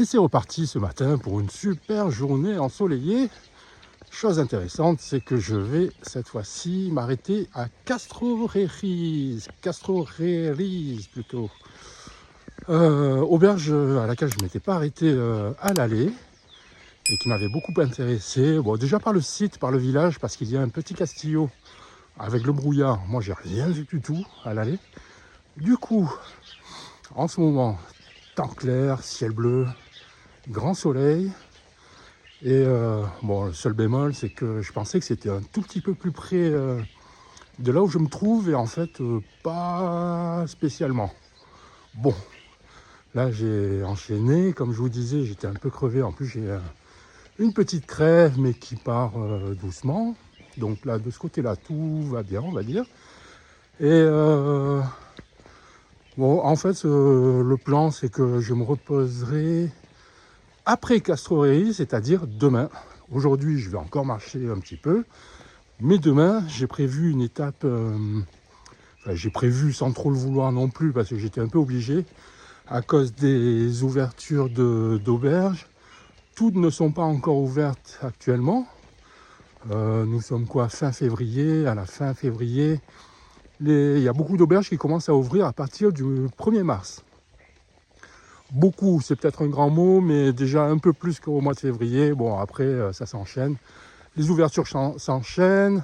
Et c'est reparti ce matin pour une super journée ensoleillée. Chose intéressante, c'est que je vais cette fois-ci m'arrêter à Castroreiris plutôt. Auberge à laquelle je ne m'étais pas arrêté à l'aller et qui m'avait beaucoup intéressé. Bon, déjà par le site, par le village, parce qu'il y a un petit castillo avec le brouillard. Moi, j'ai rien vu du tout à l'aller. Du coup, en ce moment, temps clair, ciel bleu, grand soleil. Et bon, le seul bémol, c'est que je pensais que c'était un tout petit peu plus près de là où je me trouve, et en fait, pas spécialement. Bon, là, j'ai enchaîné. Comme je vous disais, j'étais un peu crevé. En plus, j'ai une petite crève, mais qui part doucement. Donc là, de ce côté-là, tout va bien, on va dire. Et bon, en fait, le plan, c'est que je me reposerai après Castroreiris, c'est-à-dire demain. Aujourd'hui, je vais encore marcher un petit peu. Mais demain, j'ai prévu une étape, enfin, j'ai prévu sans trop le vouloir non plus, parce que j'étais un peu obligé, à cause des ouvertures d'auberges. Toutes ne sont pas encore ouvertes actuellement. Nous sommes quoi, fin février, à la fin février. Il y a beaucoup d'auberges qui commencent à ouvrir à partir du 1er mars. Beaucoup, c'est peut-être un grand mot, mais déjà un peu plus qu'au mois de février. Bon, après, ça s'enchaîne. Les ouvertures s'enchaînent.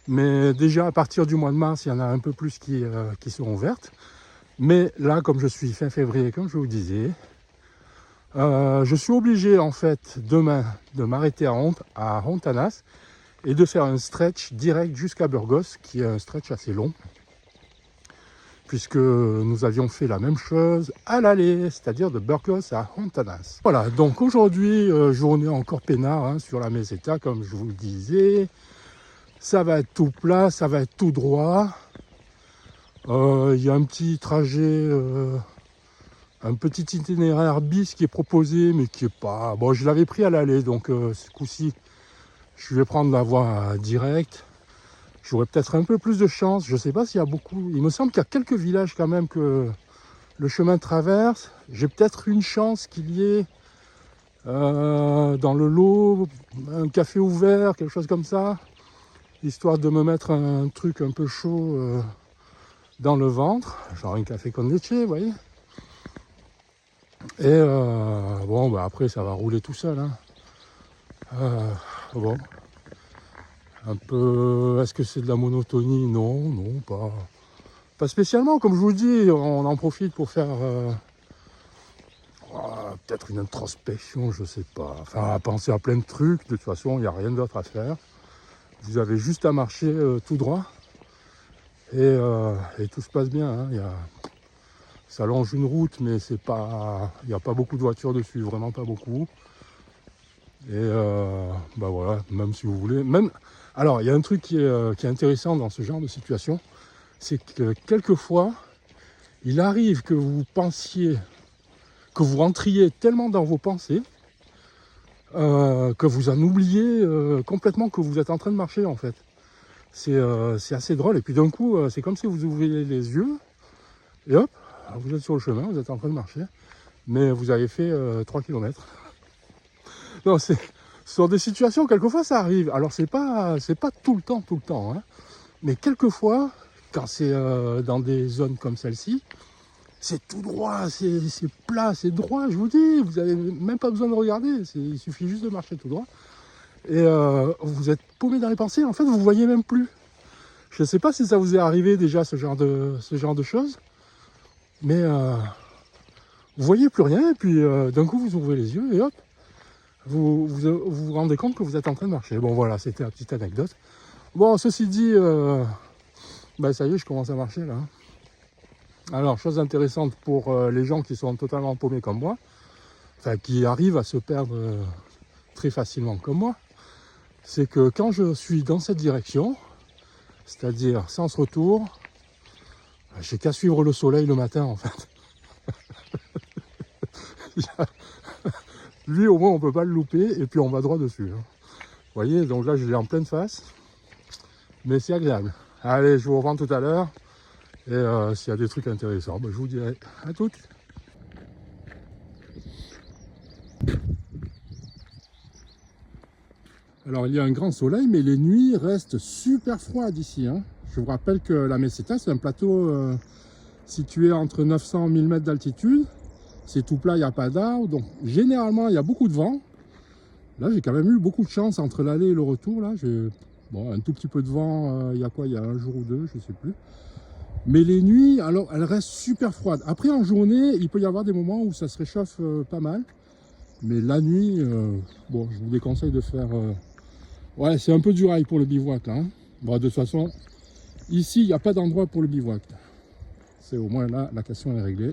Mais déjà à partir du mois de mars, il y en a un peu plus qui seront ouvertes. Mais là, comme je suis fin février, comme je vous disais, je suis obligé en fait demain de m'arrêter à Hontanas et de faire un stretch direct jusqu'à Burgos, qui est un stretch assez long, puisque nous avions fait la même chose à l'aller, c'est-à-dire de Burgos à Hontanas. Voilà, donc aujourd'hui, journée encore peinard hein, sur la meseta, comme je vous le disais. Ça va être tout plat, ça va être tout droit. Il y a un petit trajet, un petit itinéraire bis qui est proposé, mais qui est pas... Bon, je l'avais pris à l'aller, donc ce coup-ci, je vais prendre la voie directe. J'aurai peut-être un peu plus de chance. Je ne sais pas s'il y a beaucoup... Il me semble qu'il y a quelques villages quand même que le chemin traverse. J'ai peut-être une chance qu'il y ait dans le lot un café ouvert, quelque chose comme ça, histoire de me mettre un truc un peu chaud dans le ventre, genre un café con leche, vous voyez. Et bon, bah après, ça va rouler tout seul. Hein. Bon, un peu... Est-ce que c'est de la monotonie? Non, non, pas spécialement. Comme je vous dis, on en profite pour faire peut-être une introspection, je sais pas. Enfin, à penser à plein de trucs. De toute façon, il n'y a rien d'autre à faire. Vous avez juste à marcher tout droit. Et tout se passe bien. Hein. Ça longe une route, mais c'est pas, il n'y a pas beaucoup de voitures dessus, vraiment pas beaucoup. Et bah voilà, même si vous voulez. Alors, il y a un truc qui est intéressant dans ce genre de situation, c'est que quelquefois, il arrive que vous pensiez, que vous rentriez tellement dans vos pensées, que vous en oubliez complètement que vous êtes en train de marcher en fait. C'est assez drôle. Et puis d'un coup, c'est comme si vous ouvriez les yeux, et hop, vous êtes sur le chemin, vous êtes en train de marcher, mais vous avez fait 3 km. Non, ce sont des situations, quelquefois ça arrive. Alors c'est pas tout le temps, hein. Mais quelquefois, quand c'est dans des zones comme celle-ci, c'est tout droit, c'est plat, c'est droit, je vous dis, vous n'avez même pas besoin de regarder, il suffit juste de marcher tout droit. Et vous êtes paumé dans les pensées, en fait vous ne voyez même plus. Je ne sais pas si ça vous est arrivé déjà ce genre de choses, mais vous voyez plus rien, et puis d'un coup vous ouvrez les yeux et hop, vous rendez compte que vous êtes en train de marcher. Bon voilà, c'était la petite anecdote. Bon, ceci dit, bah, ça y est, je commence à marcher là. Alors, chose intéressante pour les gens qui sont totalement paumés comme moi, enfin qui arrivent à se perdre très facilement comme moi, c'est que quand je suis dans cette direction, c'est-à-dire sens retour, j'ai qu'à suivre le soleil le matin en fait. Lui au moins on peut pas le louper et puis on va droit dessus. Hein. Vous voyez, donc là je l'ai en pleine face, mais c'est agréable. Allez, je vous reprends tout à l'heure et s'il y a des trucs intéressants, ben, je vous dirai. À toutes. Alors il y a un grand soleil, mais les nuits restent super froides ici, hein. Je vous rappelle que la Meseta, c'est un plateau situé entre 900 et 1000 mètres d'altitude. C'est tout plat, il n'y a pas d'arbres, donc généralement il y a beaucoup de vent. Là j'ai quand même eu beaucoup de chance entre l'aller et le retour. Là, bon, un tout petit peu de vent, il y a quoi, il y a un jour ou deux, je ne sais plus. Mais les nuits, alors elles restent super froides. Après en journée, il peut y avoir des moments où ça se réchauffe pas mal. Mais la nuit, bon, je vous déconseille de faire... Ouais, c'est un peu du rail pour le bivouac là, hein. Bon, de toute façon, ici, il n'y a pas d'endroit pour le bivouac. C'est au moins là, la question est réglée.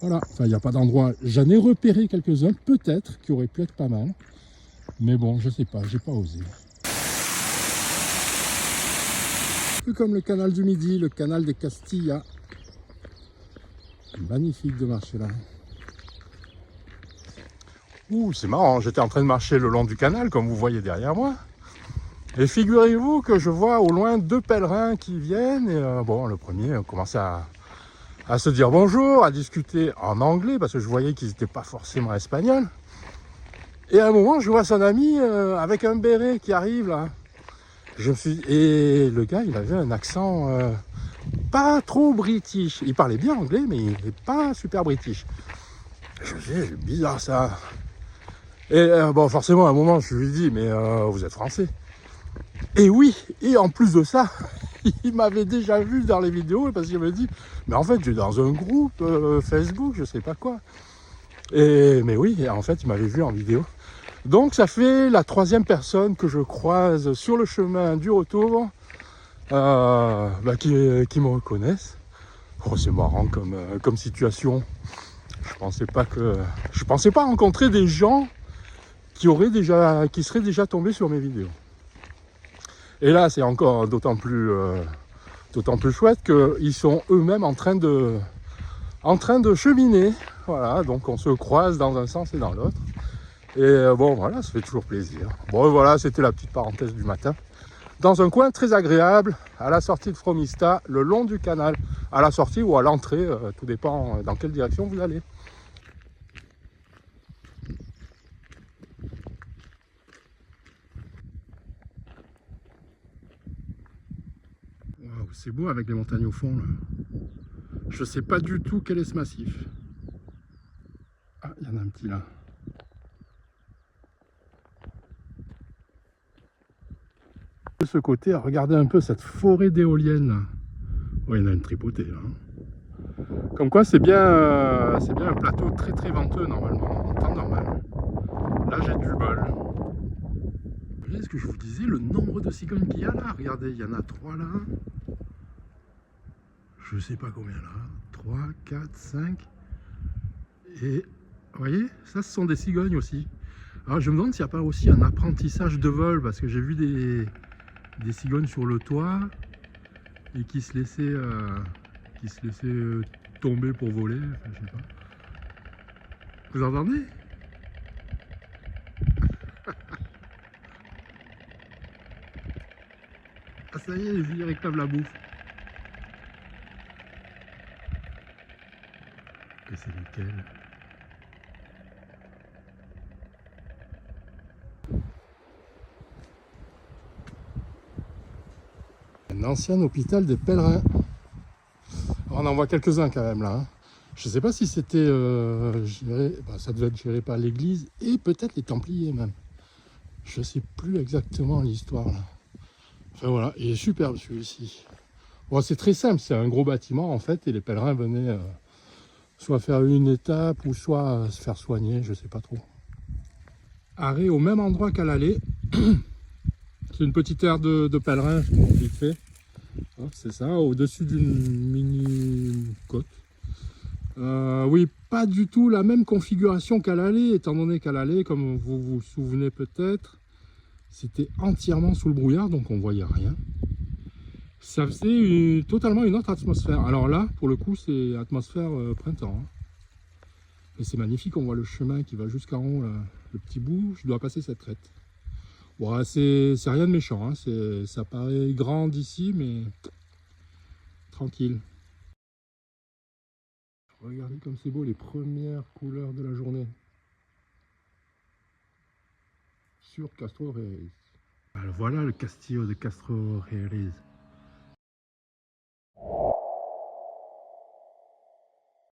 Voilà, enfin, il n'y a pas d'endroit. J'en ai repéré quelques-uns, peut-être, qui auraient pu être pas mal. Mais bon, je sais pas, j'ai pas osé. Un peu comme le canal du Midi, le canal des Castillas. Magnifique de marcher là. Ouh, c'est marrant, j'étais en train de marcher le long du canal, comme vous voyez derrière moi. Et figurez-vous que je vois au loin deux pèlerins qui viennent. Et bon, le premier commence à se dire bonjour, à discuter en anglais, parce que je voyais qu'ils n'étaient pas forcément espagnols. Et à un moment, je vois son ami avec un béret qui arrive là. Et le gars, il avait un accent pas trop british. Il parlait bien anglais, mais il n'est pas super british. Je me suis dit, c'est bizarre ça. Et bon, forcément, à un moment, je lui dis, mais vous êtes français? Et oui, et en plus de ça, il m'avait déjà vu dans les vidéos, parce qu'il me dit, mais en fait, je suis dans un groupe Facebook, je sais pas quoi. Mais oui, en fait, il m'avait vu en vidéo. Donc, ça fait la troisième personne que je croise sur le chemin du retour, qui me reconnaissent. Oh, c'est marrant comme situation. Je pensais pas rencontrer des gens qui seraient déjà tombés sur mes vidéos. Et là, c'est encore d'autant plus chouette qu'ils sont eux-mêmes en train de cheminer. Voilà, donc on se croise dans un sens et dans l'autre. Et bon, voilà, ça fait toujours plaisir. Bon, voilà, c'était la petite parenthèse du matin. Dans un coin très agréable, à la sortie de Fromista, le long du canal. À la sortie ou à l'entrée, tout dépend dans quelle direction vous allez. Wow, c'est beau avec les montagnes au fond, là. Je sais pas du tout quel est ce massif. Ah, il y en a un petit là. De ce côté, regardez un peu cette forêt d'éoliennes. Oh, il y en a une tripotée là. Comme quoi, c'est bien un plateau très très venteux normalement, en temps normal. Là, j'ai du bol. Vous voyez ce que je vous disais, le nombre de cigognes qu'il y a là? Regardez, il y en a 3 là. Je sais pas combien là. 3, 4, 5. Et vous voyez, ça ce sont des cigognes aussi. Alors je me demande s'il n'y a pas aussi un apprentissage de vol, parce que j'ai vu des cigognes sur le toit et qui se laissaient tomber pour voler, enfin, je sais pas. Vous entendez? Ah ça y est, ils réclament la bouffe. Et c'est lesquels? Un ancien hôpital des pèlerins. On en voit quelques-uns quand même là, hein. Je ne sais pas si c'était géré, ça devait être géré par l'église et peut-être les Templiers même. Je ne sais plus exactement l'histoire là. Enfin voilà, il est superbe celui-ci. Bon, c'est très simple, c'est un gros bâtiment en fait et les pèlerins venaient soit faire une étape ou soit se faire soigner, je ne sais pas trop. Arrêt au même endroit qu'à l'aller. C'est une petite aire de pèlerins, vite fait. C'est ça, au-dessus d'une mini côte. Oui, pas du tout la même configuration qu'à l'aller, étant donné qu'à l'aller, comme vous vous souvenez peut-être, c'était entièrement sous le brouillard, donc on voyait rien. Ça faisait totalement une autre atmosphère. Alors là, pour le coup, c'est atmosphère printemps, hein. Et c'est magnifique, on voit le chemin qui va jusqu'en haut, là, le petit bout, je dois passer cette crête. Bon, c'est rien de méchant, hein. Ça paraît grand d'ici, mais tranquille. Regardez comme c'est beau, les premières couleurs de la journée. sur Castro Reyes. Alors voilà le Castillo de Castro Reyes.